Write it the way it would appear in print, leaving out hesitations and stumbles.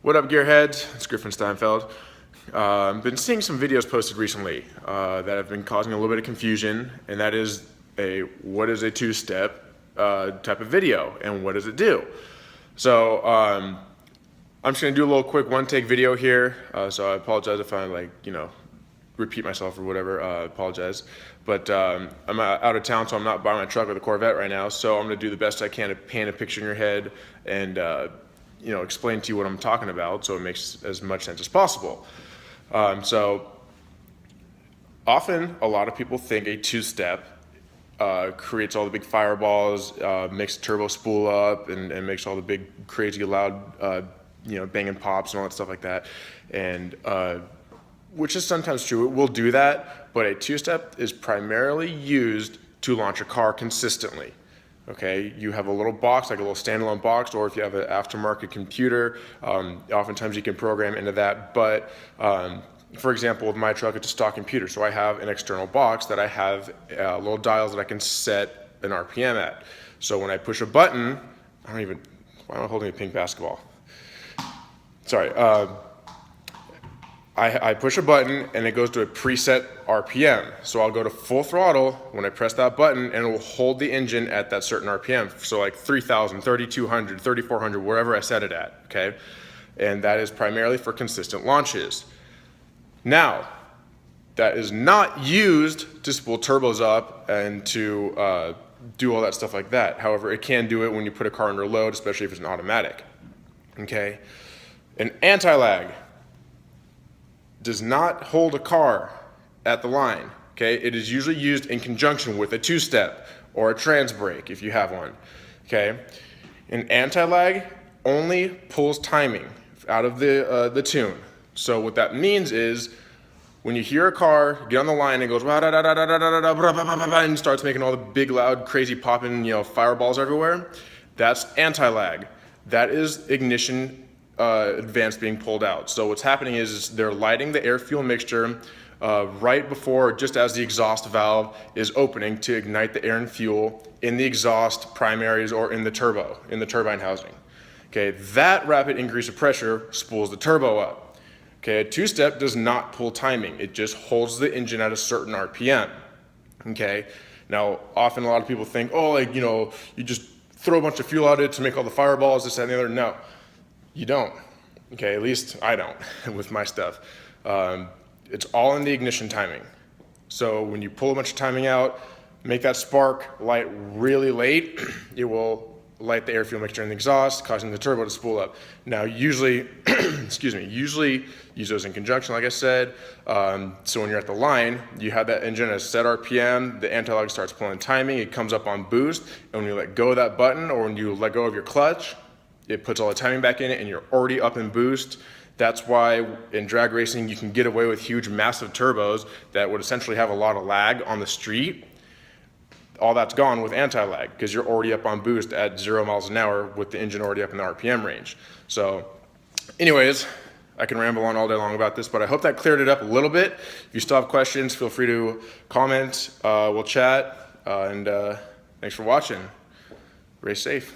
What up, gearheads? It's Griffin Steinfeld. I've been seeing some videos posted recently that have been causing a little bit of confusion, and that is what is a two-step type of video, and what does it do? So I'm just gonna do a little quick one-take video here. So I apologize if I repeat myself or whatever. I apologize, but I'm out of town, so I'm not by my truck with a Corvette right now. So I'm gonna do the best I can to paint a picture in your head and explain to you what I'm talking about, so it makes as much sense as possible. So often a lot of people think a two-step creates all the big fireballs, makes the turbo spool up, and makes all the big crazy loud banging pops and all that stuff like that, and which is sometimes true. It will do that, but a two-step is primarily used to launch a car consistently. Okay, you have a little box, like a little standalone box, or if you have an aftermarket computer, oftentimes you can program into that. But for example, with my truck, it's a stock computer, so I have an external box that I have little dials that I can set an RPM at. So when I push a button, why am I holding a pink basketball? Sorry. I push a button and it goes to a preset RPM. So I'll go to full throttle when I press that button, and it will hold the engine at that certain RPM. So like 3,000, 3,200, 3,400, wherever I set it at, okay? And that is primarily for consistent launches. Now, that is not used to spool turbos up and to do all that stuff like that. However, it can do it when you put a car under load, especially if it's an automatic, okay? An anti-lag does not hold a car at the line, okay? It is usually used in conjunction with a two-step or a trans brake if you have one, okay? An anti-lag only pulls timing out of the tune. So what that means is when you hear a car get on the line and goes and starts making all the big, loud, crazy popping, fireballs everywhere, that's anti-lag. That is ignition advance being pulled out. So what's happening is they're lighting the air-fuel mixture right before, just as the exhaust valve is opening to ignite the air and fuel in the exhaust primaries or in the turbo, in the turbine housing. Okay, that rapid increase of pressure spools the turbo up. Okay, a two-step does not pull timing. It just holds the engine at a certain RPM. Okay, now often a lot of people think, oh, you just throw a bunch of fuel at it to make all the fireballs, this, that, and the other. No. You don't, okay? At least I don't with my stuff. It's all in the ignition timing. So when you pull a bunch of timing out, make that spark light really late, it will light the air-fuel mixture in the exhaust, causing the turbo to spool up. Now, usually, usually use those in conjunction, like I said. So when you're at the line, you have that engine at a set RPM, the anti-lag starts pulling timing, it comes up on boost, and when you let go of that button or when you let go of your clutch, it puts all the timing back in it and you're already up in boost. That's why in drag racing you can get away with huge, massive turbos that would essentially have a lot of lag on the street. All that's gone with anti-lag because you're already up on boost at 0 miles an hour with the engine already up in the RPM range. So anyways, I can ramble on all day long about this, but I hope that cleared it up a little bit. If you still have questions, feel free to comment. We'll chat, and thanks for watching. Race safe.